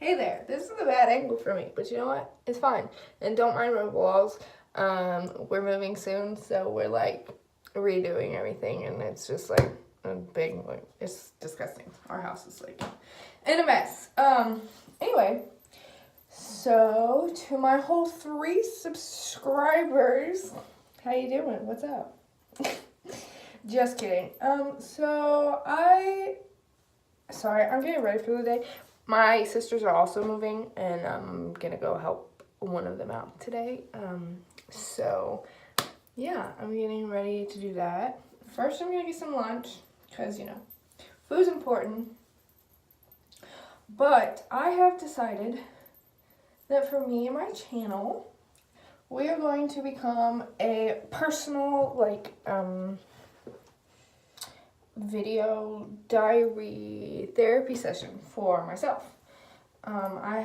Hey there, this is a bad angle for me, but you know what? It's fine. And don't mind my walls. We're moving soon, so we're like redoing everything, and it's just like a big, like, it's disgusting. Our house is like in a mess. Anyway, so to my whole 3 subscribers, how you doing? What's up? Just kidding. Sorry, I'm getting ready for the day. My sisters are also moving, and I'm gonna go help one of them out today. Yeah, I'm getting ready to do that. First, I'm gonna get some lunch, because, you know, food's important. But I have decided that for me and my channel, we are going to become a personal, video diary therapy session for myself. I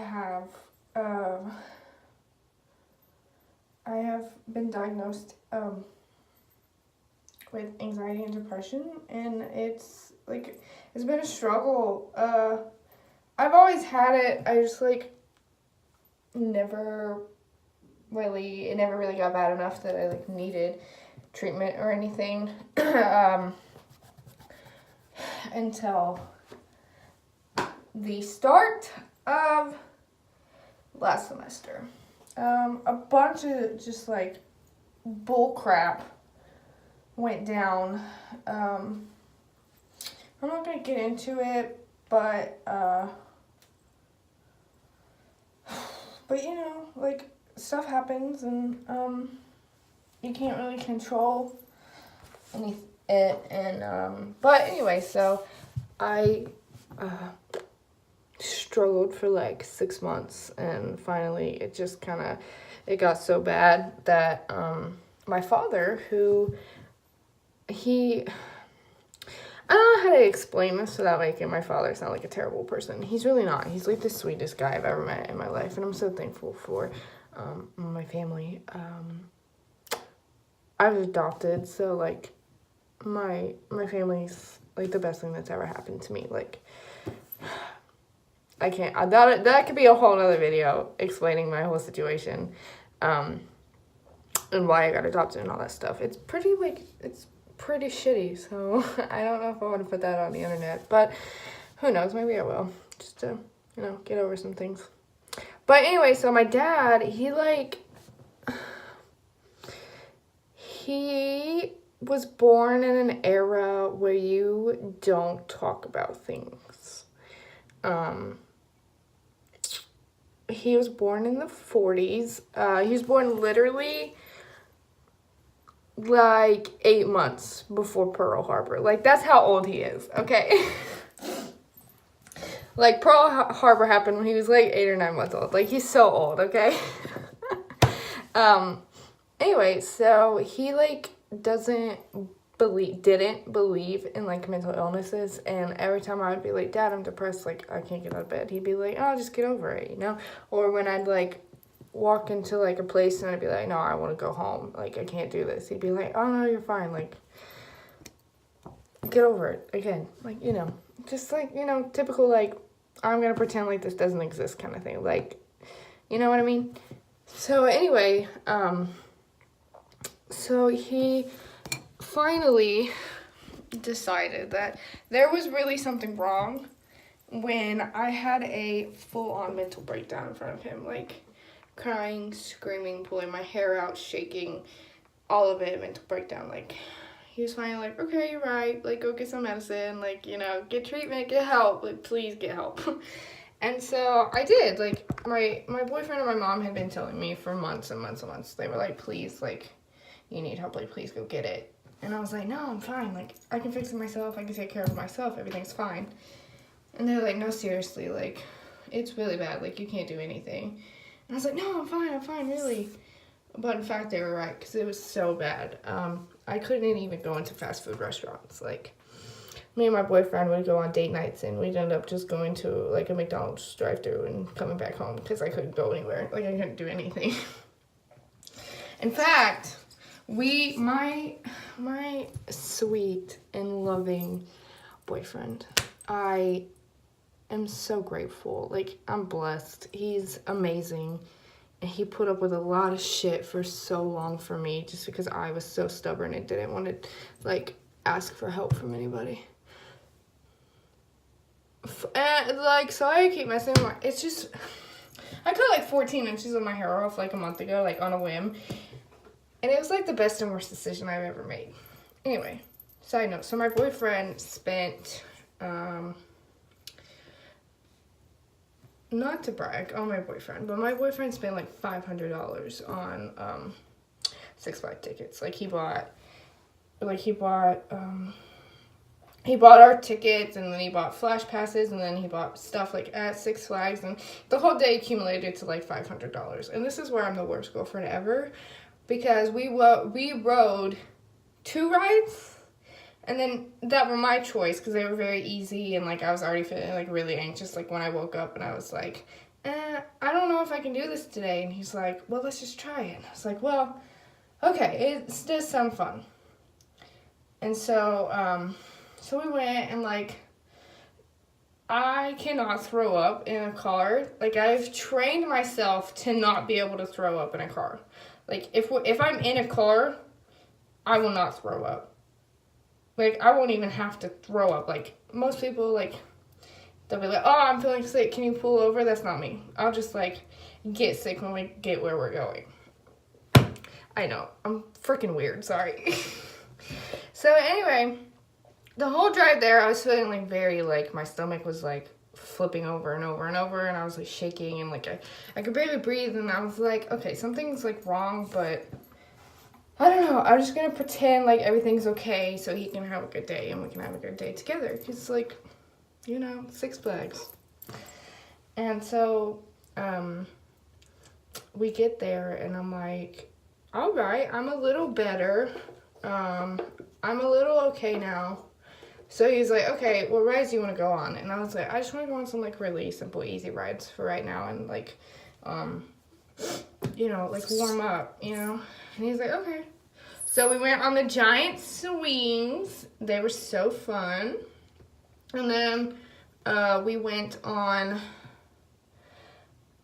have been diagnosed with anxiety and depression, and it's been a struggle. I've always had it. I just it never really got bad enough that I needed treatment or anything. Until the start of last semester. A bunch of just bull crap went down. I'm not gonna get into it, but you know, stuff happens, and you can't really control but anyway, so I struggled for 6 months, and finally it got so bad that my father, I don't know how to explain this without making my father sound like a terrible person. He's really not. He's the sweetest guy I've ever met in my life, and I'm so thankful for my family. I was adopted, so my family's the best thing that's ever happened to me. I can't, that could be a whole nother video explaining my whole situation, and why I got adopted and all that stuff. It's pretty shitty, so I don't know if I want to put that on the internet, but who knows, maybe I will, just to, get over some things. But anyway, so my dad, he was born in an era where you don't talk about things. He was born in the 40s. He was born literally 8 months before Pearl Harbor. That's how old he is, okay? Pearl Harbor happened when he was 8 or 9 months old. He's so old, okay? Anyway, so he didn't believe in mental illnesses, and every time I would be Dad, I'm depressed, I can't get out of bed, he'd be oh, just get over it, or when I'd walk into a place and I'd be no, I want to go home, I can't do this, he'd be oh no, you're fine, get over it again, just typical I'm gonna pretend this doesn't exist kind of thing, you know what I mean? So anyway, so he finally decided that there was really something wrong when I had a full-on mental breakdown in front of him, crying, screaming, pulling my hair out, shaking, all of it, mental breakdown. He was finally okay, you're right, go get some medicine, get treatment, get help, please get help. And so I did. My boyfriend and my mom had been telling me for months and months and months, they were please, you need help, please go get it. And I was no, I'm fine, I can fix it myself, I can take care of myself, everything's fine. And they're no, seriously, it's really bad, you can't do anything. And I was no, I'm fine, really. But in fact, they were right, because it was so bad. I couldn't even go into fast food restaurants. Me and my boyfriend would go on date nights, and we'd end up just going to, a McDonald's drive-thru and coming back home, because I couldn't go anywhere. I couldn't do anything. In fact, my sweet and loving boyfriend, I am so grateful. Like, I'm blessed. He's amazing. And he put up with a lot of shit for so long for me just because I was so stubborn and didn't want to, like, ask for help from anybody. And, like, sorry I keep messing with it's just, I cut, like, 14 inches of my hair off, like, a month ago, like, on a whim. And it was, like, the best and worst decision I've ever made. Anyway, side note. So my boyfriend spent, not to brag on my boyfriend, but my boyfriend spent like $500 on Six Flags tickets. He bought our tickets, and then he bought flash passes, and then he bought stuff like at Six Flags, and the whole day accumulated to like $500. And this is where I'm the worst girlfriend ever, because we rode 2 rides. And then that were my choice because they were very easy, and, like, I was already feeling, like, really anxious, like, when I woke up, and I was like, I don't know if I can do this today. And he's like, well, let's just try it. I was like, well, okay, it does sound fun. And so, so we went, and, like, I cannot throw up in a car. Like, I've trained myself to not be able to throw up in a car. Like, if I'm in a car, I will not throw up. Like, I won't even have to throw up. Like, most people, like, they'll be like, oh, I'm feeling sick. Can you pull over? That's not me. I'll just, like, get sick when we get where we're going. I know. I'm freaking weird. Sorry. So, anyway, the whole drive there, I was feeling, like, very, like, my stomach was, like, flipping over and over and over, and I was, like, shaking, and, like, I could barely breathe, and I was like, okay, something's, like, wrong, but I don't know, I'm just gonna pretend like everything's okay so he can have a good day and we can have a good day together. Because, like, you know, Six Flags. And so, we get there and I'm like, all right, I'm a little better. I'm a little okay now. So he's like, okay, what rides do you want to go on? And I was like, I just want to go on some, like, really simple, easy rides for right now and, like, you know, like, warm up, you know? And he's like, okay. So we went on the giant swings. They were so fun. And then we went on,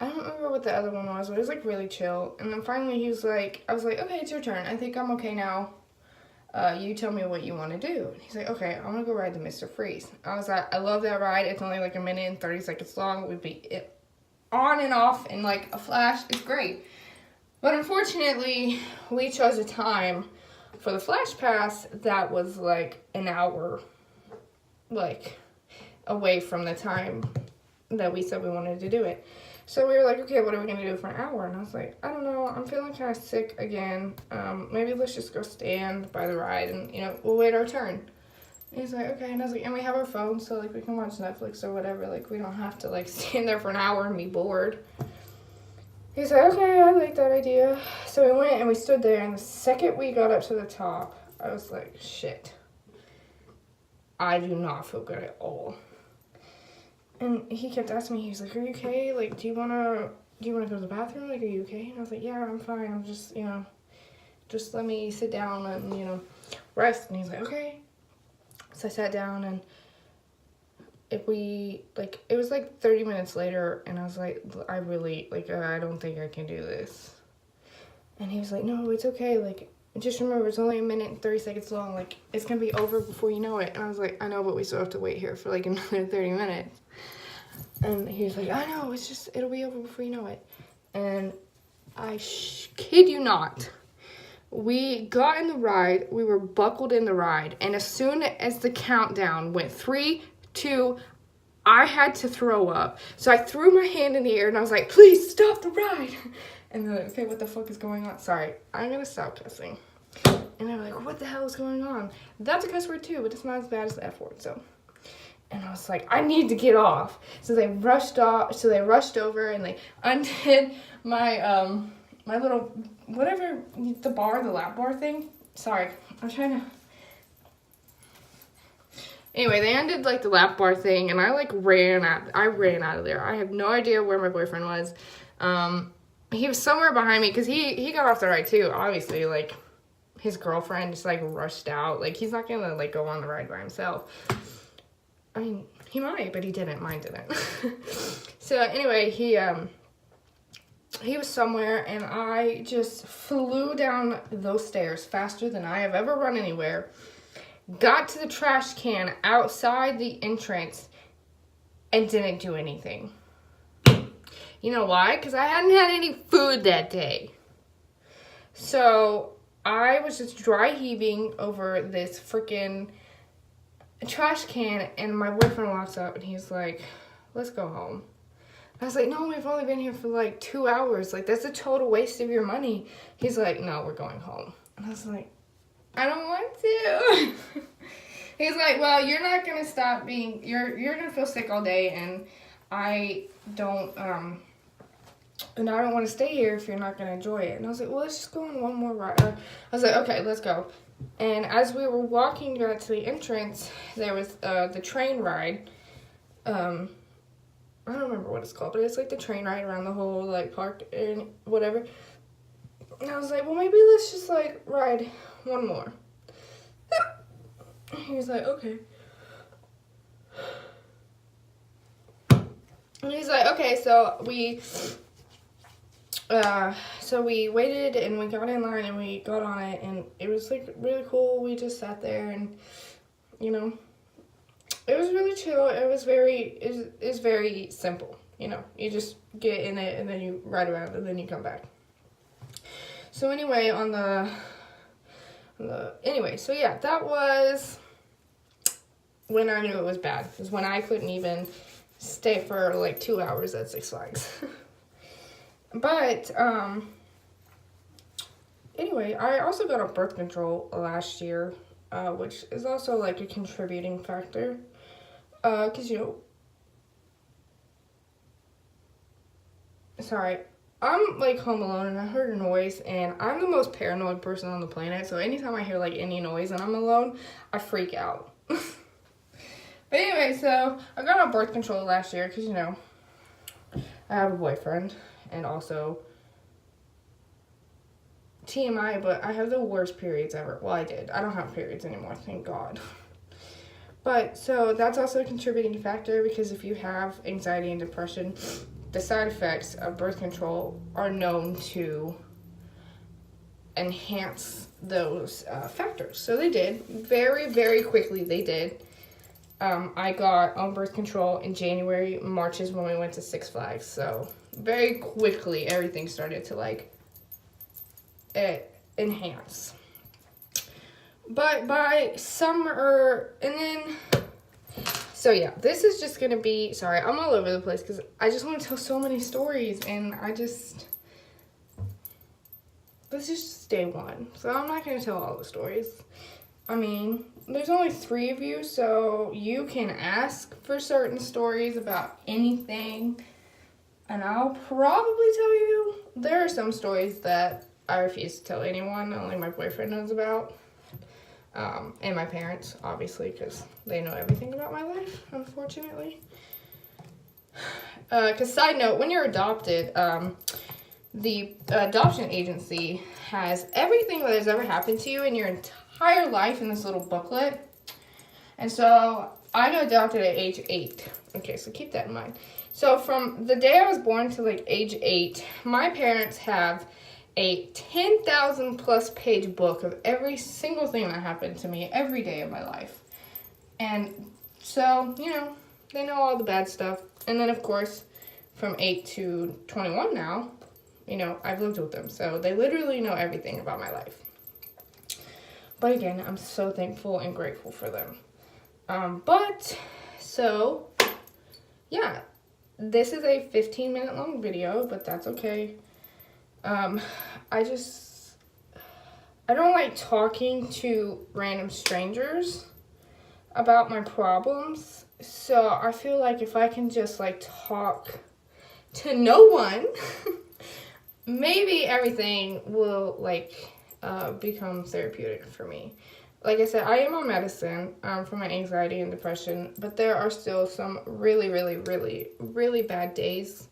I don't remember what the other one was, but it was, like, really chill. And then finally he was like, I was like, okay, it's your turn. I think I'm okay now. You tell me what you want to do. And he's like, okay, I'm going to go ride the Mr. Freeze. I was like, I love that ride. It's only like 1 minute and 30 seconds long. We'd be on and off in, like, a flash. It's great. But unfortunately, we chose a time for the Flash Pass that was, like, an hour, like, away from the time that we said we wanted to do it. So we were like, okay, what are we going to do for an hour? And I was like, I don't know, I'm feeling kind of sick again. Maybe let's just go stand by the ride and, you know, we'll wait our turn. And he's like, okay. And I was like, and we have our phones, so, like, we can watch Netflix or whatever. Like, we don't have to, like, stand there for an hour and be bored. He's like, okay, I like that idea. So we went and we stood there, and the second we got up to the top, I was like, shit. I do not feel good at all. And he kept asking me, he was like, are you okay? Like, do you wanna go to the bathroom? Like, are you okay? And I was like, yeah, I'm fine. I'm just, you know, just let me sit down and, you know, rest. And he's like, okay. So I sat down, and it was like 30 minutes later, and I was like, I really, like, I don't think I can do this. And he was like, no, it's okay. Like, just remember, it's only 1 minute and 30 seconds long. Like, it's gonna be over before you know it. And I was like, I know, but we still have to wait here for, like, another 30 minutes. And he was like, I know, it'll be over before you know it. And I kid you not, we got in the ride, we were buckled in the ride, and as soon as the countdown went 3, 2, I had to throw up. So I threw my hand in the air and I was like, please stop the ride. And they're like, okay, what the fuck is going on? Sorry, I'm gonna stop cussing. And they're like, what the hell is going on? That's a cuss word too, but it's not as bad as the F word, so. And I was like, I need to get off. So they rushed over and they undid my, my little, whatever, the lap bar thing. Sorry, I'm trying to. Anyway, they undid, like, the lap bar thing, and I, like, ran out of there. I have no idea where my boyfriend was. He was somewhere behind me, because he got off the ride, too. Obviously, like, his girlfriend just, like, rushed out. Like, he's not gonna, like, go on the ride by himself. I mean, He might, but he didn't. Mine didn't. So anyway, he was somewhere, and I just flew down those stairs faster than I have ever run anywhere. Got to the trash can outside the entrance and didn't do anything. You know why? Because I hadn't had any food that day. So I was just dry heaving over this freaking trash can, and my boyfriend walks up and he's like, let's go home. I was like, no, we've only been here for like 2 hours. Like, that's a total waste of your money. He's like, no, we're going home. And I was like, I don't want to. He's like, well, you're not going to stop being, you're going to feel sick all day, and I don't want to stay here if you're not going to enjoy it. And I was like, well, let's just go on one more ride. I was like, okay, let's go. And as we were walking back to the entrance, there was the train ride. I don't remember what it's called, but it's like the train ride around the whole like park and whatever. And I was like, well, maybe let's just like ride one more. He was like, okay. And he's like, okay, so we waited and we got in line and we got on it, and it was like really cool. We just sat there and, you know, it was really chill. It was very simple. You know, you just get in it and then you ride around and then you come back. So anyway, so yeah, that was when I knew it was bad. It was when I couldn't even stay for like 2 hours at Six Flags. But, anyway, I also got on birth control last year, which is also like a contributing factor. Cause you know, sorry, I'm like home alone and I heard a noise, and I'm the most paranoid person on the planet. So anytime I hear like any noise and I'm alone, I freak out. But anyway, so I got on birth control last year because, you know, I have a boyfriend, and also TMI, but I have the worst periods ever. Well, I did. I don't have periods anymore, thank God. But, so, that's also a contributing factor, because if you have anxiety and depression, the side effects of birth control are known to enhance those factors. So they did. Very, very quickly, they did. I got on birth control in January. March is when we went to Six Flags. So, very quickly, everything started to, like, enhance. But by summer, and then, so yeah, this is just gonna be, sorry, I'm all over the place because I just want to tell so many stories, and this is just day one, so I'm not gonna tell all the stories. I mean, there's only 3 of you, so you can ask for certain stories about anything, and I'll probably tell you. There are some stories that I refuse to tell anyone, only my boyfriend knows about. And my parents, obviously, because they know everything about my life, unfortunately. Because side note, when you're adopted, the adoption agency has everything that has ever happened to you in your entire life in this little booklet. And so I got adopted at age 8. Okay, so keep that in mind. So from the day I was born to like age 8, my parents have a 10,000 plus page book of every single thing that happened to me every day of my life. And so, you know, they know all the bad stuff. And then, of course, from 8 to 21 now, you know, I've lived with them. So they literally know everything about my life. But again, I'm so thankful and grateful for them. So, yeah, this is a 15-minute long video, but that's okay. I don't like talking to random strangers about my problems, so I feel like if I can just, like, talk to no one, maybe everything will, like, become therapeutic for me. Like I said, I am on medicine for my anxiety and depression, but there are still some really, really, really, really bad days,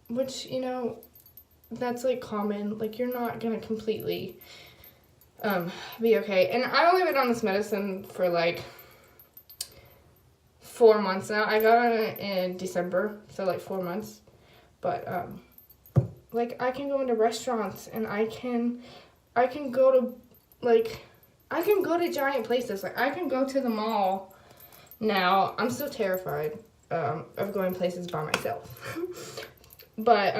which, you know, that's like common. Like, you're not gonna completely be okay. And I've only been on this medicine for like 4 months now. I got on it in December, so like 4 months. But like I can go into restaurants and I can go to I can go to giant places. Like I can go to the mall now. I'm still terrified of going places by myself. But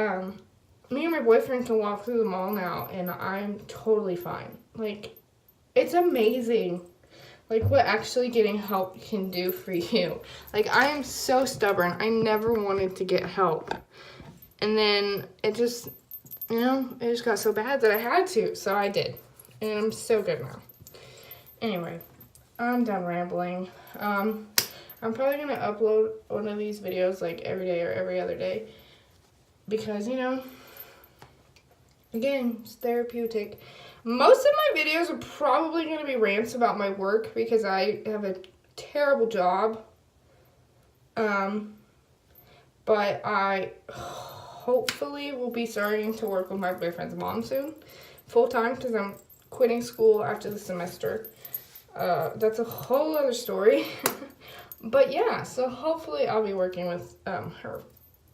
me and my boyfriend can walk through the mall now and I'm totally fine. Like it's amazing. Like what actually getting help can do for you. Like I am so stubborn. I never wanted to get help. And then it just, it just got so bad that I had to. So I did. And I'm so good now. Anyway, I'm done rambling. I'm probably going to upload one of these videos like every day or every other day. Because, again, it's therapeutic. Most of my videos are probably going to be rants about my work because I have a terrible job. But I hopefully will be starting to work with my boyfriend's mom soon, full time, because I'm quitting school after the semester. That's a whole other story. But yeah, so hopefully I'll be working with her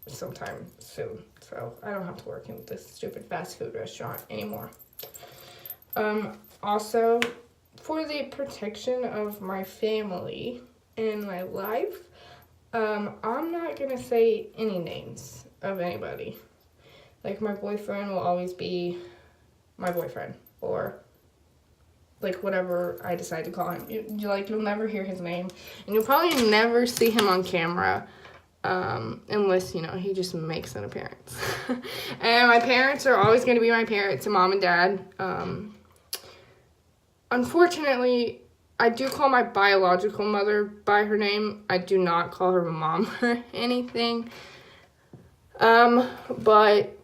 sometime soon. So I don't have to work in this stupid fast food restaurant anymore. Also, for the protection of my family and my life, I'm not going to say any names of anybody. Like, my boyfriend will always be my boyfriend, or, like, whatever I decide to call him. You'll never hear his name, and you'll probably never see him on camera, unless, he just makes an appearance. And my parents are always going to be my parents, mom and dad. Unfortunately, I do call my biological mother by her name. I do not call her mom or anything. But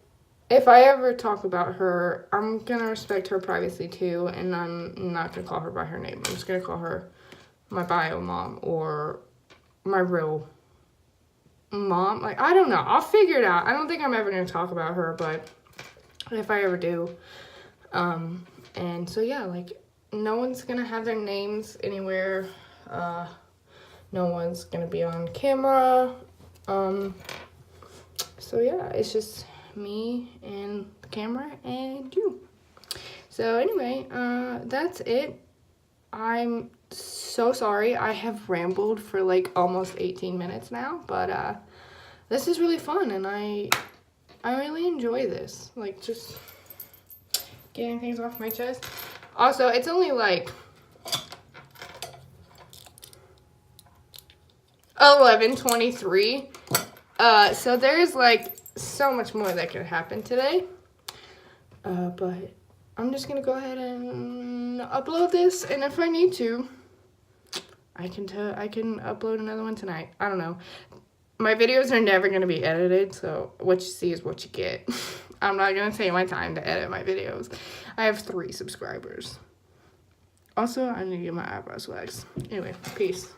if I ever talk about her, I'm going to respect her privacy too, and I'm not going to call her by her name. I'm just going to call her my bio mom or my real mom. Like, I don't know. I'll figure it out. I don't think I'm ever going to talk about her, but if I ever do. And so, yeah, like, no one's going to have their names anywhere. No one's going to be on camera. So, yeah, it's just me and the camera and you. So, anyway, that's it. I'm so sorry. I have rambled for, like, almost 18 minutes now. But this is really fun, and I really enjoy this. Like, just getting things off my chest. Also, it's only like 11:23. So there's like so much more that could happen today. But I'm just gonna go ahead and upload this, and if I need to, I can upload another one tonight. I don't know. My videos are never gonna be edited, so what you see is what you get. I'm not going to take my time to edit my videos. I have 3 subscribers. Also, I need to get my eyebrows waxed. Anyway, peace.